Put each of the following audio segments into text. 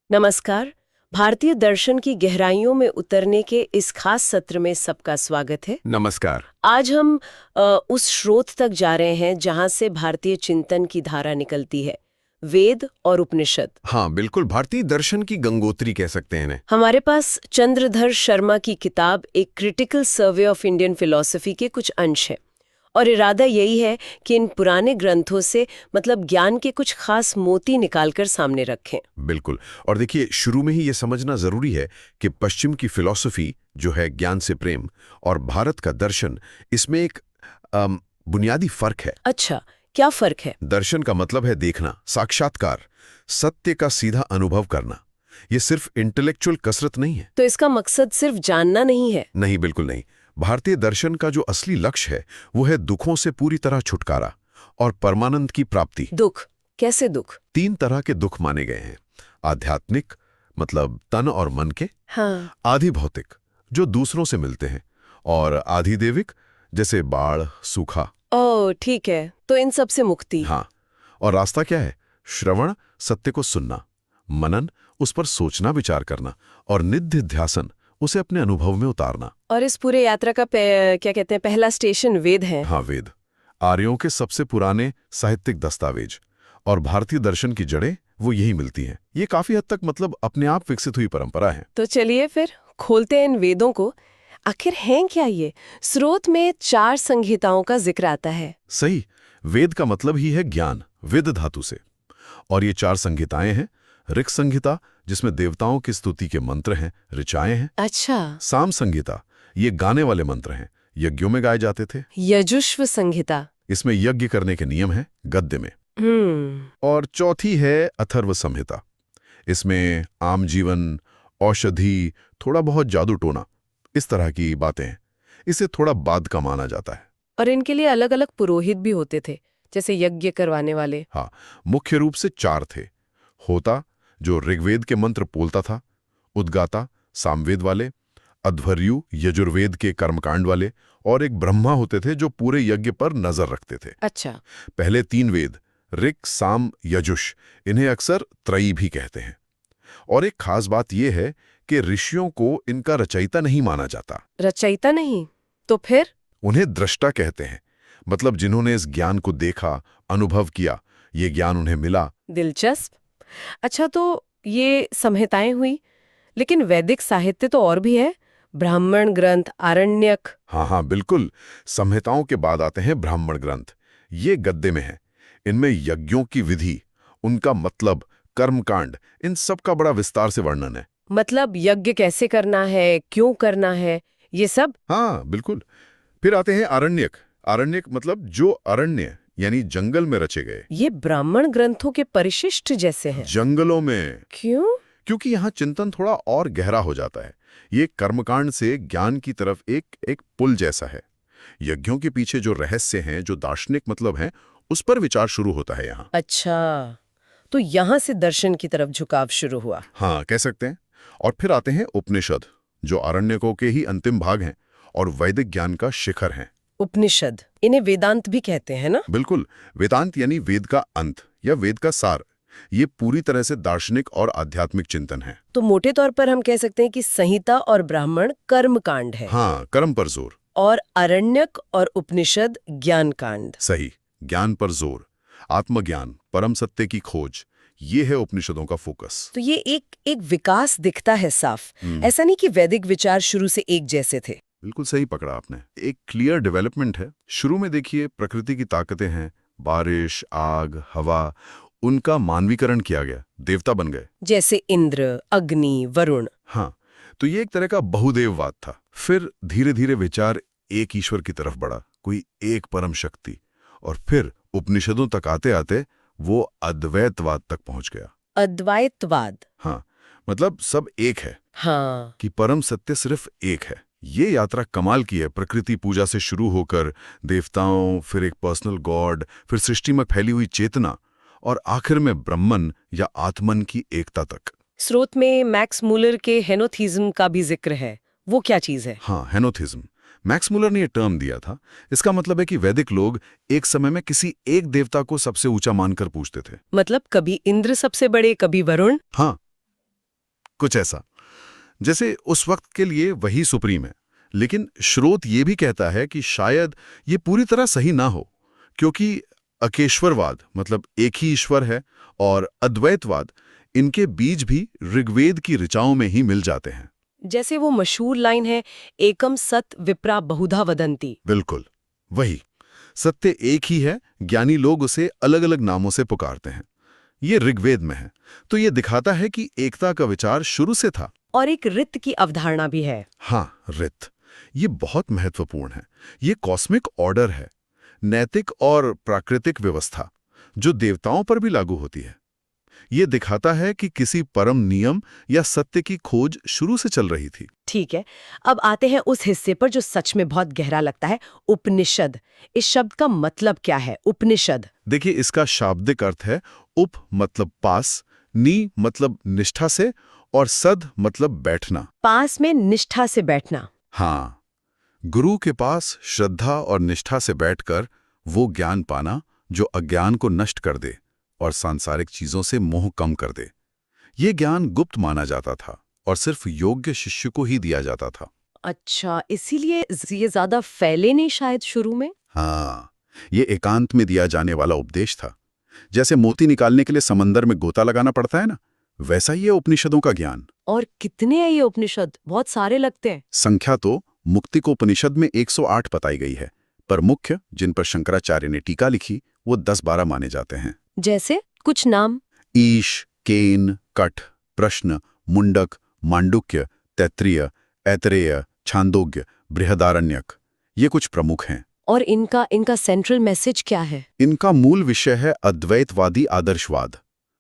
नमस्कार। भारतीय दर्शन की गहराइयों में उतरने के इस खास सत्र में सबका स्वागत है। नमस्कार। आज हम उस स्रोत तक जा रहे हैं जहां से भारतीय चिंतन की धारा निकलती है, वेद और उपनिषद। हाँ, बिल्कुल, भारतीय दर्शन की गंगोत्री कह सकते हैं इन्हें। हमारे पास चंद्रधर शर्मा की किताब एक critical survey of Indian philosophy के कुछ अंश है, और इरादा यही है कि इन पुराने ग्रंथों से मतलब ज्ञान के कुछ खास मोती निकालकर सामने रखें। बिल्कुल। और देखिए, शुरू में ही ये समझना जरूरी है कि पश्चिम की फिलॉसफी जो है ज्ञान से प्रेम, और भारत का दर्शन, इसमें एक बुनियादी फर्क है। अच्छा, क्या फर्क है? दर्शन का मतलब है देखना, साक्षात्कार, सत्य का सीधा अनुभव करना। ये सिर्फ इंटेलेक्चुअल कसरत नहीं है। तो इसका मकसद सिर्फ जानना नहीं है? नहीं, बिल्कुल नहीं। भारतीय दर्शन का जो असली लक्ष्य है वो है दुखों से पूरी तरह छुटकारा और परमानंद की प्राप्ति। दुख? कैसे दुख? 3 तरह के दुख माने गए हैं। आध्यात्मिक, मतलब तन और मन के। हाँ। आधि भौतिक, जो दूसरों से मिलते हैं। और आधिदेविक, जैसे बाढ़, सूखा। ओह, ठीक है। तो इन सब से मुक्ति। हाँ। और रास्ता क्या है? श्रवण, सत्य को सुनना, मनन, उस पर सोचना विचार करना, और निधिध्यासन, उसे अपने अनुभव में उतारना। और इस पूरे यात्रा का क्या कहते हैं, पहला स्टेशन वेद है। हाँ, वेद आर्यों के सबसे पुराने साहित्यिक दस्तावेज, और भारतीय दर्शन की जड़ें वो यही मिलती हैं। ये काफी हद तक मतलब अपने आप विकसित हुई परंपरा है। तो चलिए फिर खोलते हैं इन वेदों को। आखिर हैं क्या ये? स्रोत में 4 संहिताओं का जिक्र आता है। सही। वेद का मतलब ही है ज्ञान, विद धातु से। और ये 4 संहिताएं हैं। ऋग संहिता, जिसमें देवताओं की स्तुति के मंत्र हैं, ऋचाएं हैं। अच्छा। साम संहिता, ये गाने वाले मंत्र हैं, यज्ञों में गाए जाते थे। यजुष्व संहिता, इसमें यज्ञ करने के नियम हैं, गद्य में। और चौथी है अथर्व संहिता। इसमें आम जीवन, औषधि, थोड़ा बहुत जादू टोना, इस तरह की बातें हैं। इसे थोड़ा बाद का माना जाता है। और इनके लिए अलग अलग पुरोहित भी होते थे, जैसे यज्ञ करवाने वाले। हाँ, मुख्य रूप से 4 थे। होता, जो ऋग्वेद के मंत्र बोलता था। उद्गाता, सामवेद वाले। अध्वर्यु, यजुर्वेद के कर्मकांड वाले। और एक ब्रह्मा होते थे जो पूरे यज्ञ पर नजर रखते थे। अच्छा। पहले 3 वेद, ऋक्, साम, यजुष, इन्हें अक्सर त्रयी भी कहते हैं। और एक खास बात यह है कि ऋषियों को इनका रचयिता नहीं माना जाता। रचयिता नहीं? तो फिर? उन्हें दृष्टा कहते हैं, मतलब जिन्होंने इस ज्ञान को देखा, अनुभव किया, ये ज्ञान उन्हें मिला। दिलचस्प। अच्छा, तो ये संहिताएं हुई, लेकिन वैदिक साहित्य तो और भी है। ब्राह्मण ग्रंथ, आरण्यक। हाँ, बिल्कुल। संहिताओं के बाद आते हैं ब्राह्मण ग्रंथ। ये गद्य में है। इनमें यज्ञों की विधि, उनका मतलब, कर्मकांड, इन सब का बड़ा विस्तार से वर्णन है। मतलब यज्ञ कैसे करना है, क्यों करना है, ये सब। हाँ, बिल्कुल। फिर आते हैं आरण्यक। आरण्यक मतलब जो अरण्य यानी जंगल में रचे गए। ये ब्राह्मण ग्रंथों के परिशिष्ट जैसे हैं। जंगलों में। क्यों? क्योंकि यहाँ चिंतन थोड़ा और गहरा हो जाता है। ये कर्मकांड से ज्ञान की तरफ एक पुल जैसा है। यज्ञों के पीछे जो रहस्य हैं, जो दार्शनिक मतलब हैं, उस पर विचार शुरू होता है यहाँ। अच्छा, तो यहाँ से दर्शन की तरफ झुकाव शुरू हुआ। हाँ, कह सकते हैं। और फिर आते हैं उपनिषद, जो आरण्यकों के ही अंतिम भाग हैं और वैदिक ज्ञान का शिखर हैं। उपनिषद, इन्हें वेदांत भी कहते हैं ना? बिल्कुल। वेदांत यानी वेद का अंत या वेद का सार। ये पूरी तरह से दार्शनिक और आध्यात्मिक चिंतन है। तो मोटे तौर पर हम कह सकते हैं कि संहिता और ब्राह्मण कर्मकांड है। हाँ, कर्म पर जोर। और आरण्यक और उपनिषद ज्ञान कांड। सही, ज्ञान पर जोर, आत्मज्ञान, परम सत्य की खोज, ये है उपनिषदों का फोकस। तो ये एक विकास दिखता है साफ। ऐसा नहीं कि वैदिक विचार शुरू से एक जैसे थे। बिल्कुल सही पकड़ा आपने। एक क्लियर डेवलपमेंट है। शुरू में देखिए, प्रकृति की ताकतें हैं, बारिश, आग, हवा, उनका मानवीकरण किया गया, देवता बन गए, जैसे इंद्र, अग्नि, वरुण। हाँ, तो ये एक तरह का बहुदेववाद था। फिर धीरे धीरे विचार एक ईश्वर की तरफ बढ़ा, कोई एक परम शक्ति। और फिर उपनिषदों तक आते आते वो अद्वैतवाद तक पहुंच गया। अद्वैतवाद? हाँ, मतलब सब एक है। हाँ। कि परम सत्य सिर्फ एक है। ये यात्रा कमाल की है, प्रकृति पूजा से शुरू होकर देवताओं, फिर एक पर्सनल गॉड, फिर सृष्टि में फैली हुई चेतना, और आखिर में ब्रह्मन या आत्मन की एकता तक। स्रोत में मैक्स मूलर के हेनोथिज्म का भी जिक्र है। वो क्या चीज है? हाँ, हेनोथिज्म। मैक्स मूलर ने यह टर्म दिया था। इसका मतलब है कि वैदिक लोग एक समय में किसी एक देवता को सबसे ऊंचा मानकर पूछते थे। मतलब कभी इंद्र सबसे बड़े, कभी वरुण। हाँ, कुछ ऐसा जैसे उस वक्त के लिए वही सुप्रीम है। लेकिन स्रोत ये भी कहता है कि शायद ये पूरी तरह सही ना हो, क्योंकि अकेश्वरवाद मतलब एक ही ईश्वर है और अद्वैतवाद, इनके बीज भी ऋग्वेद की ऋचाओं में ही मिल जाते हैं। जैसे वो मशहूर लाइन है, एकम सत विप्रा बहुधा वदंती। बिल्कुल वही, सत्य एक ही है, ज्ञानी लोग उसे अलग अलग नामों से पुकारते हैं। ये ऋग्वेद में है, तो ये दिखाता है कि एकता का विचार शुरू से था। और एक रित की अवधारणा भी है। हाँ, रित, ये बहुत महत्वपूर्ण है। ये कॉस्मिक ऑर्डर है, नैतिक और प्राकृतिक व्यवस्था, जो देवताओं पर भी लागू होती है। ये दिखाता है कि किसी परम नियम या सत्य की खोज शुरू से चल रही थी। ठीक है, अब आते हैं उस हिस्से पर जो सच में बहुत गहरा लगता है, उपनिषद। इस शब्द का मतलब क्या है, उपनिषद? देखिए, इसका शाब्दिक अर्थ है उप मतलब पास, नी मतलब निष्ठा से, और सद मतलब बैठना। पास में निष्ठा से बैठना। हाँ, गुरु के पास श्रद्धा और निष्ठा से बैठकर वो ज्ञान पाना जो अज्ञान को नष्ट कर दे और सांसारिक चीजों से मोह कम कर दे। ये ज्ञान गुप्त माना जाता था और सिर्फ योग्य शिष्य को ही दिया जाता था। अच्छा, इसीलिए ये ज्यादा फैले नहीं शायद शुरू में? हाँ, ये एकांत में दिया जाने वाला उपदेश था। जैसे मोती निकालने के लिए समंदर में गोता लगाना पड़ता है ना, वैसा ही है उपनिषदों का ज्ञान। और कितने हैं ये उपनिषद? बहुत सारे लगते हैं। संख्या तो मुक्तिकोपनिषद में 108 बताई गई है, पर मुख्य जिन पर शंकराचार्य ने टीका लिखी वो 10-12 माने जाते हैं। जैसे कुछ नाम? ईश, केन, कठ, प्रश्न, मुंडक, मांडुक्य, तैत्तिरीय, ऐतरेय, छांदोग्य, बृहदारण्यक, ये कुछ प्रमुख हैं। और इनका सेंट्रल मैसेज क्या है? इनका मूल विषय है अद्वैतवादी आदर्शवाद,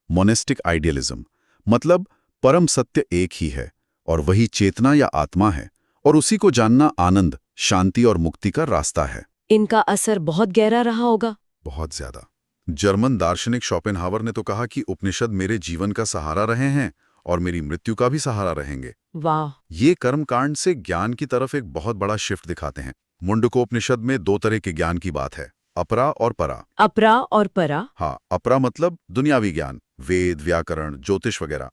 मोनेस्टिक आइडियलिज्म। मतलब परम सत्य एक ही है और वही चेतना या आत्मा है, और उसी को जानना आनंद, शांति और मुक्ति का रास्ता है। इनका असर बहुत गहरा रहा होगा। बहुत ज्यादा। जर्मन दार्शनिक शोपेनहावर ने तो कहा कि उपनिषद मेरे जीवन का सहारा रहे हैं और मेरी मृत्यु का भी सहारा रहेंगे। वाह! ये कर्मकांड से ज्ञान की तरफ एक बहुत बड़ा शिफ्ट दिखाते हैं। मुंडकोपनिषद में 2 तरह के ज्ञान की बात है, अपरा और परा। अपरा और परा? हाँ, अपरा मतलब दुनियावी ज्ञान, वेद, व्याकरण, ज्योतिष वगैरह,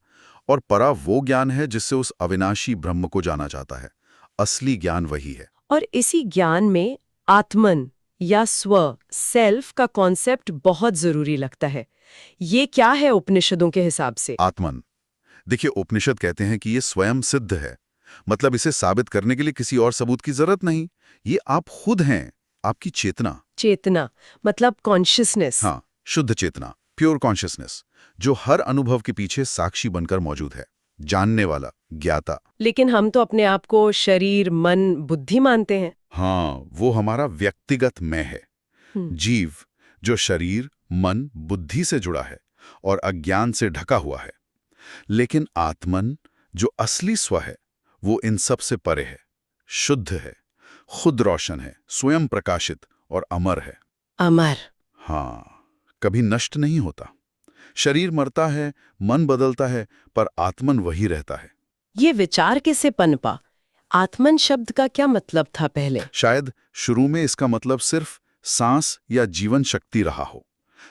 और परा वो ज्ञान है जिससे उस अविनाशी ब्रह्म को जाना जाता है। असली ज्ञान वही है। और इसी ज्ञान में आत्मन या स्व, सेल्फ का कॉन्सेप्ट बहुत जरूरी लगता है। ये क्या है उपनिषदों के हिसाब से? आत्मन, देखिए, उपनिषद कहते हैं कि ये स्वयं सिद्ध है। मतलब इसे साबित करने के लिए किसी और सबूत की जरूरत नहीं, ये आप खुद हैं, आपकी चेतना। चेतना मतलब कॉन्शियसनेस। हाँ, शुद्ध चेतना, प्योर कॉन्शियसनेस, जो हर अनुभव के पीछे साक्षी बनकर मौजूद है, जानने वाला, ज्ञाता। लेकिन हम तो अपने आप को शरीर, मन, बुद्धि मानते हैं। हाँ, वो हमारा व्यक्तिगत मैं है। जीव जो शरीर, मन, बुद्धि से जुड़ा है और अज्ञान से ढका हुआ है। लेकिन आत्मन जो असली स्व है, वो इन सब से परे है, शुद्ध है, खुद रोशन है, स्वयं प्रकाशित और अमर है। अमर? हाँ, कभी नष्ट नहीं होता। शरीर मरता है, मन बदलता है, पर आत्मन वही रहता है। ये विचार कैसे पनपा? आत्मन शब्द का क्या मतलब था पहले? शायद शुरू में इसका मतलब सिर्फ सांस या जीवन शक्ति रहा हो,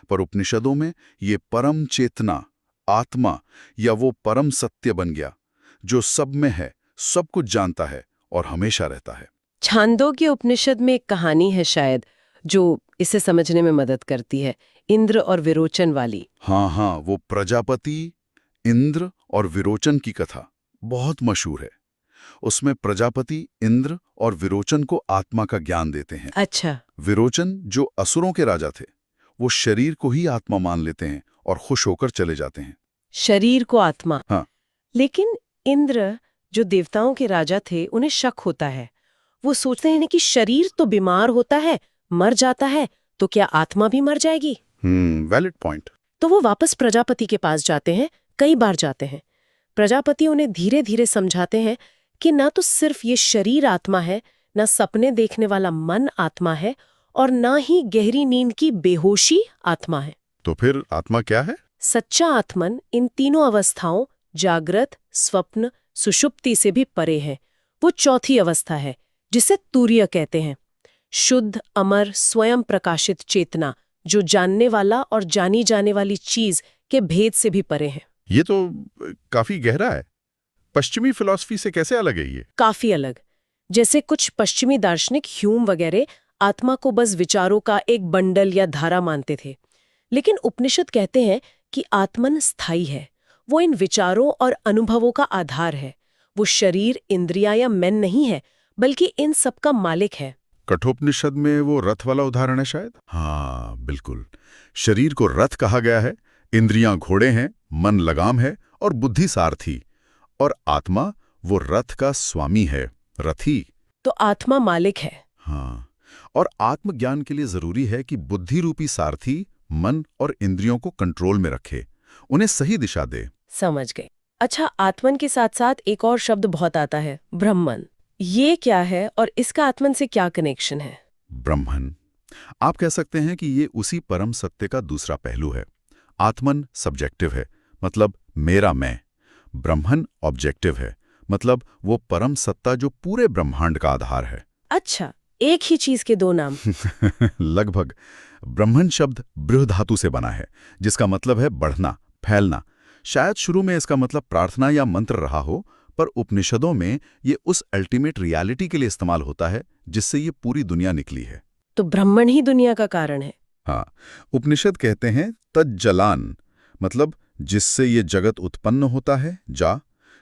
पर उपनिषदों में ये परम चेतना, आत्मा या वो परम सत्य बन गया जो सब में है, सब कुछ जानता है और हमेशा रहता है। छांदोग्य उपनिषद में एक कहानी है शायद जो इसे समझने में मदद करती है, इंद्र और विरोचन वाली। हाँ, वो प्रजापति, इंद्र और विरोचन की कथा बहुत मशहूर है। उसमें प्रजापति इंद्र और विरोचन को आत्मा का ज्ञान देते हैं। अच्छा। विरोचन जो असुरों के राजा थे, वो शरीर को ही आत्मा मान लेते हैं और खुश होकर चले जाते हैं। शरीर को आत्मा? हाँ। लेकिन इंद्र जो देवताओं के राजा थे, उन्हें शक होता है। वो सोचते हैं कि शरीर तो बीमार होता है, मर जाता है, तो क्या आत्मा भी मर जाएगी? Valid point. तो वो वापस प्रजापति के पास जाते हैं, कई बार जाते हैं। प्रजापति उन्हें धीरे धीरे समझाते हैं कि ना तो सिर्फ ये शरीर आत्मा है, ना सपने देखने वाला मन आत्मा है, और ना ही गहरी नींद की बेहोशी आत्मा है। तो फिर आत्मा क्या है? सच्चा आत्मन इन तीनों अवस्थाओं, जागृत, स्वप्न, सुषुप्ति से भी परे है। वो चौथी अवस्था है जिसे तूर्य कहते हैं। शुद्ध, अमर, स्वयं प्रकाशित चेतना जो जानने वाला और जानी जाने वाली चीज के भेद से भी परे है। ये तो काफी गहरा है। पश्चिमी फिलॉसफी से कैसे अलग है ये? काफी अलग। जैसे कुछ पश्चिमी दार्शनिक ह्यूम वगैरह आत्मा को बस विचारों का एक बंडल या धारा मानते थे, लेकिन उपनिषद कहते हैं कि आत्मन स्थायी है। वो इन विचारों और अनुभवों का आधार है। वो शरीर, इंद्रियां या मन नहीं है, बल्कि इन सब का मालिक है। कठोपनिषद में वो रथ वाला उदाहरण है शायद। हाँ बिल्कुल, शरीर को रथ कहा गया है, इंद्रियां घोड़े हैं, मन लगाम है और बुद्धि सारथी, और आत्मा वो रथ का स्वामी है, रथी। तो आत्मा मालिक है। हाँ, और आत्मज्ञान के लिए जरूरी है कि बुद्धि रूपी सारथी मन और इंद्रियों को कंट्रोल में रखे, उन्हें सही दिशा दे। समझ गए। अच्छा, आत्मन के साथ साथ एक और शब्द बहुत आता है, ब्रह्मन। ये क्या है और इसका आत्मन से क्या कनेक्शन है? ब्रह्मन, आप कह सकते हैं कि ये उसी परम सत्य का दूसरा पहलू है। आत्मन सब्जेक्टिव है, मतलब मेरा मैं। ब्रह्मन ऑब्जेक्टिव है, मतलब वो परम सत्ता जो पूरे ब्रह्मांड का आधार है। अच्छा, एक ही चीज के दो नाम। लगभग। ब्रह्मन शब्द बृह धातु से बना है, जिसका मतलब है बढ़ना, फैलना। शायद शुरू में इसका मतलब प्रार्थना या मंत्र रहा हो, पर उपनिषदों में ये उस अल्टीमेट रियलिटी के लिए इस्तेमाल होता है जिससे ये पूरी दुनिया निकली है। तो ब्रह्मन ही दुनिया का कारण है। हाँ, उपनिषद कहते हैं तज्जलान, मतलब जिससे ये जगत उत्पन्न होता है जा,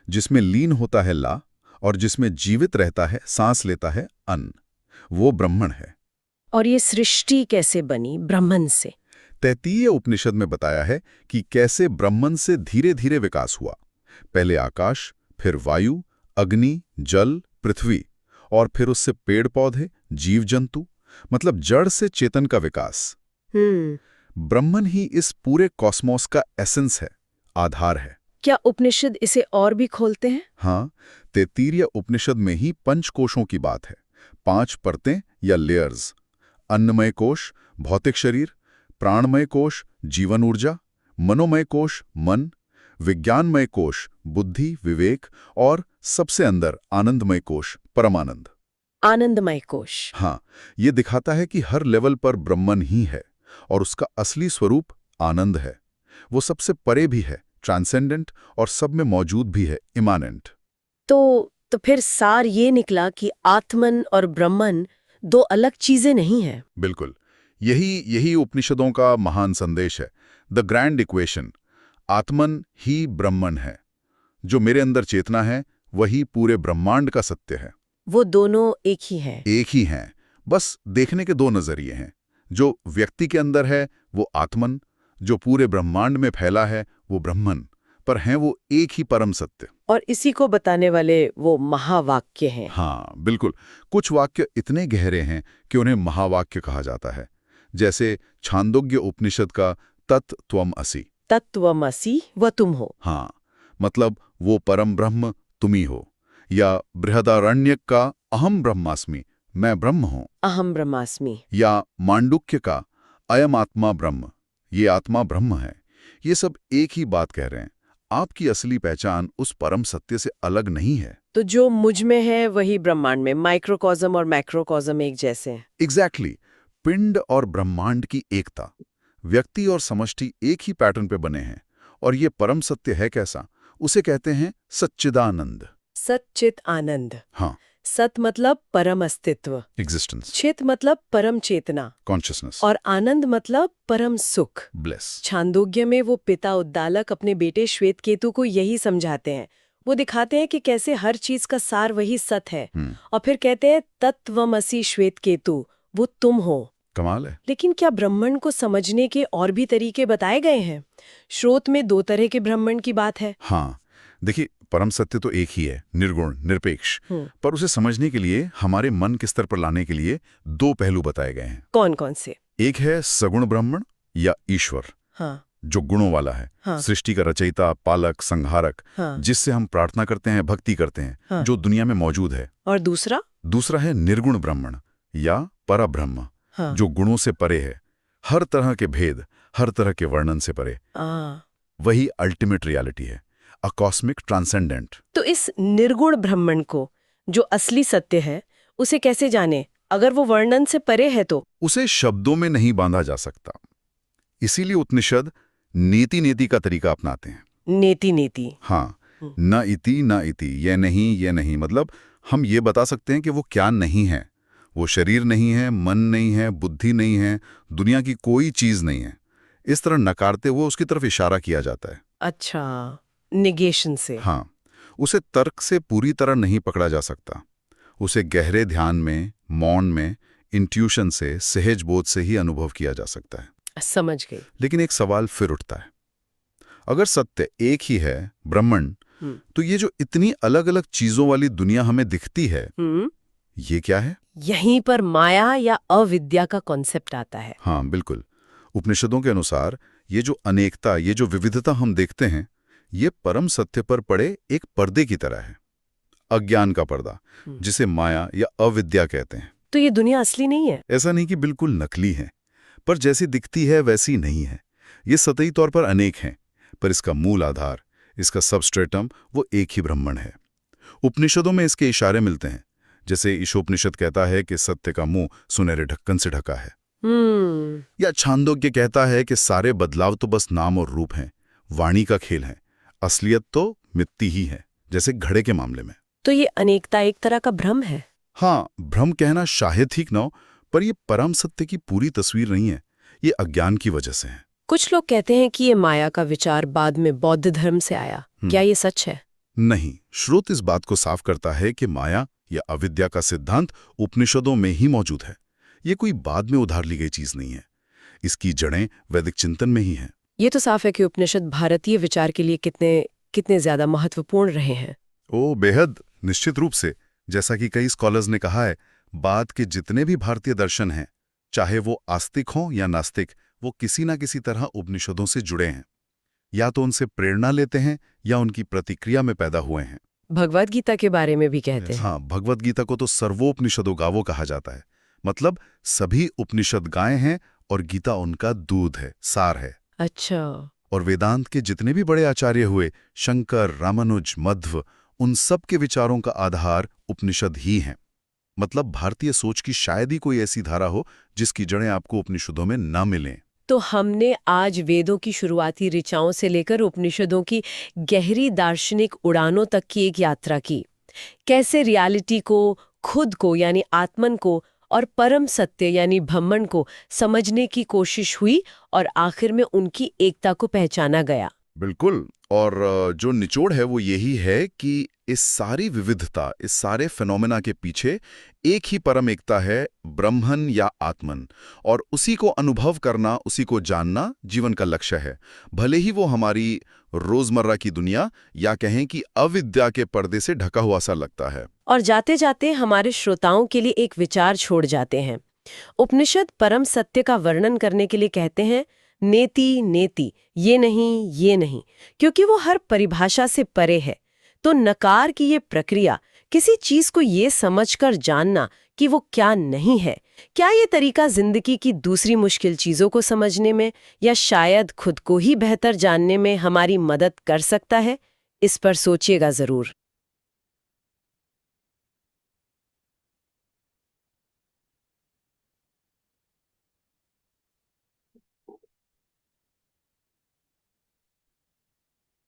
जिसमें लीन होता है ला, और जिसमें जीवित रहता है, सांस लेता है अन्न, वो ब्रह्मण है। और ये सृष्टि कैसे बनी ब्रह्मन से? तैत्तिरीय उपनिषद में बताया है कि कैसे ब्रह्मन से धीरे धीरे विकास हुआ। पहले आकाश, फिर वायु, अग्नि, जल, पृथ्वी, और फिर उससे पेड़ पौधे, जीव जंतु, मतलब जड़ से चेतन का विकास। ब्रह्मन ही इस पूरे कॉस्मोस का एसेंस है, आधार है। क्या उपनिषद इसे और भी खोलते हैं? हाँ, तैत्तिरीय उपनिषद में ही पंचकोशों की बात है। 5 परतें या लेयर्स। अन्नमय कोश, भौतिक शरीर; प्राणमय कोश, जीवन ऊर्जा; मनोमय कोश, मन; विज्ञानमय कोश, बुद्धि, विवेक; और सबसे अंदर आनंदमय कोश, परमानंद। आनंदमय कोश। हाँ, ये दिखाता है कि हर लेवल पर ब्रह्मन ही है, और उसका असली स्वरूप आनंद है। वो सबसे परे भी है, ट्रांसेंडेंट, और सब में मौजूद भी है, इमानेंट। तो फिर सार ये निकला कि आत्मन और ब्रह्मन दो अलग चीजें नहीं हैं। बिल्कुल, यही उपनिषदों का महान संदेश है, द ग्रैंड इक्वेशन। आत्मन ही ब्रह्मन है। जो मेरे अंदर चेतना है, वही पूरे ब्रह्मांड का सत्य है। वो दोनों एक ही हैं। एक ही हैं, बस देखने के दो नजरिए हैं। जो व्यक्ति के अंदर है वो आत्मन, जो पूरे ब्रह्मांड में फैला है वो ब्रह्मन, पर हैं वो एक ही परम सत्य। और इसी को बताने वाले वो महावाक्य हैं। हाँ बिल्कुल, कुछ वाक्य इतने गहरे हैं कि उन्हें महावाक्य कहा जाता है। जैसे छांदोग्य उपनिषद का तत् त्वम असि। तत्त्वमसि व तुम हो। हाँ, मतलब वो परम ब्रह्म तुम ही हो। या बृहदारण्यक का अहम ब्रह्मास्मि, मैं ब्रह्म हूँ। अहम ब्रह्मास्मि। या मांडुक्य का अयम आत्मा ब्रह्म, ये आत्मा ब्रह्म है। ये सब एक ही बात कह रहे हैं, आपकी असली पहचान उस परम सत्य से अलग नहीं है। तो जो मुझ में है वही ब्रह्मांड में, माइक्रोकॉस्म और मैक्रोकॉस्म एक जैसे हैं। एग्जैक्टली, पिंड और ब्रह्मांड की एकता। व्यक्ति और समष्टि एक ही पैटर्न पे बने हैं, और ये परम सत्य है कैसा, उसे कहते हैं सच्चिदानंद। सच्चित आनंद। हाँ, सत मतलब परम अस्तित्व, एग्जिस्टेंस; चित मतलब परम चेतना, कॉन्शियसनेस; और आनंद मतलब परम सुख, ब्लेस। छांदोग्य में वो पिता उद्दालक अपने बेटे श्वेतकेतु को यही समझाते हैं। वो दिखाते हैं कि कैसे हर चीज का सार वही सत है, और फिर कहते हैं तत्त्वमसि श्वेतकेतु, वो तुम हो। कमाल है। लेकिन क्या ब्रह्मांड को समझने के और भी तरीके बताए गए हैं? श्रोत में 2 तरह के ब्रह्मांड की बात है। हाँ, देखिए, परम सत्य तो एक ही है, निर्गुण, निरपेक्ष। पर उसे समझने के लिए, हमारे मन के स्तर पर लाने के लिए 2 पहलू बताए गए हैं। कौन कौन से? एक है सगुण ब्रह्मण या ईश्वर, हाँ, जो गुणों वाला है। हाँ, सृष्टि का रचयिता, पालक, संहारक, हाँ, जिससे हम प्रार्थना करते हैं, भक्ति करते हैं, हाँ, जो दुनिया में मौजूद है। और दूसरा है निर्गुण ब्रह्मण या परब्रह्म, हाँ, जो गुणों से परे है, हर तरह के भेद, हर तरह के वर्णन से परे। वही अल्टीमेट रियलिटी है, अ कॉस्मिक ट्रांसेंडेंट। तो इस निर्गुण ब्रह्मांड को, जो असली सत्य है, उसे कैसे जाने अगर वो वर्णन से परे है? तो उसे शब्दों में नहीं बांधा जा सकता। इसीलिए उपनिषद नेति नेति का तरीका अपनाते हैं। नेति नेति। हाँ, न इति न इति, ये नहीं, मतलब हम ये बता सकते हैं कि वो क्या नहीं है। वो शरीर नहीं है, मन नहीं है, बुद्धि नहीं है, दुनिया की कोई चीज नहीं है। इस तरह नकारते हुए उसकी तरफ इशारा किया जाता है। अच्छा, निगेशन से। हाँ, उसे तर्क से पूरी तरह नहीं पकड़ा जा सकता। उसे गहरे ध्यान में, मौन में, इंट्यूशन से, सहज बोध से ही अनुभव किया जा सकता है। समझ गई। लेकिन एक सवाल फिर उठता है, अगर सत्य एक ही है, ब्रह्मन, तो ये जो इतनी अलग अलग चीजों वाली दुनिया हमें दिखती है, ये क्या है? यहीं पर माया या अविद्या का कॉन्सेप्ट आता है। हाँ, बिल्कुल। उपनिषदों के अनुसार ये जो अनेकता, ये जो विविधता हम देखते हैं, ये परम सत्य पर पड़े एक पर्दे की तरह है। अज्ञान का पर्दा, जिसे माया या अविद्या कहते हैं। तो ये दुनिया असली नहीं है? ऐसा नहीं कि बिल्कुल नकली है, पर जैसी दिखती है वैसी नहीं है। ये सतही तौर पर अनेक हैं, पर इसका मूल आधार, इसका सबस्ट्रेटम, वो एक ही ब्रह्मण है। उपनिषदों में इसके इशारे मिलते हैं, जैसे ईशोपनिषद कहता है कि सत्य का मुंह सुनहरे ढक्कन से ढका है। या छांदोग्य कहता है कि सारे बदलाव तो बस नाम और रूप हैं, वाणी का खेल है, असलियत तो मिट्टी ही है, जैसे घड़े के मामले में। तो ये अनेकता एक तरह का भ्रम है? हाँ, भ्रम कहना शायद ठीक न हो, पर यह परम सत्य की पूरी तस्वीर नहीं है। ये अज्ञान की वजह से है। कुछ लोग कहते हैं कि ये माया का विचार बाद में बौद्ध धर्म से आया। क्या ये सच है? नहीं, श्रोत इस बात को साफ करता है कि माया या अविद्या का सिद्धांत उपनिषदों में ही मौजूद है। ये कोई बाद में उधार ली गई चीज नहीं है। इसकी जड़ें वैदिक चिंतन में ही हैं। ये तो साफ है कि उपनिषद भारतीय विचार के लिए कितने ज्यादा महत्वपूर्ण रहे हैं। ओ बेहद, निश्चित रूप से। जैसा कि कई स्कॉलर्स ने कहा है, बाद के जितने भी भारतीय दर्शन हैं, चाहे वो आस्तिक हों या नास्तिक, वो किसी ना किसी तरह उपनिषदों से जुड़े हैं। या तो उनसे प्रेरणा लेते हैं या उनकी प्रतिक्रिया में पैदा हुए हैं। भगवद गीता के बारे में भी कहते हैं। हाँ, भगवद गीता को तो सर्वोपनिषदो गावो कहा जाता है। मतलब सभी उपनिषद गाय हैं और गीता उनका दूध है, सार है। अच्छा। और वेदांत के जितने भी बड़े आचार्य हुए, शंकर, रामानुज, मध्व, उन सब के विचारों का आधार उपनिषद ही हैं। मतलब भारतीय सोच की शायद ही कोई ऐसी धारा हो जिसकी जड़ें आपको उपनिषदों में न मिलें। तो हमने आज वेदों की शुरुआती ऋचाओं से लेकर उपनिषदों की गहरी दार्शनिक उड़ानों तक की एक यात्रा की। कैसे रियलिटी को, खुद को यानी आत्मन को और परम सत्य यानी ब्रह्मन को समझने की कोशिश हुई और आखिर में उनकी एकता को पहचाना गया। बिल्कुल। और जो निचोड़ है वो यही है कि इस सारी विविधता, इस सारे फिनोमेना के पीछे एक ही परम एकता है, ब्रह्मन या आत्मन। और उसी को अनुभव करना, उसी को जानना जीवन का लक्ष्य है। भले ही वो हमारी रोजमर्रा की दुनिया या कहें कि अविद्या के पर्दे से ढका हुआ सा लगता है। और जाते जाते हमारे श्रोताओं के लिए एक विचार छोड़ जाते हैं। उपनिषद परम सत्य का वर्णन करने के लिए कहते हैं नेति नेति, ये नहीं, क्योंकि वो हर परिभाषा से परे है। तो नकार की ये प्रक्रिया, किसी चीज को ये समझकर जानना कि वो क्या नहीं है, क्या ये तरीका जिंदगी की दूसरी मुश्किल चीजों को समझने में या शायद खुद को ही बेहतर जानने में हमारी मदद कर सकता है? इस पर सोचिएगा जरूर।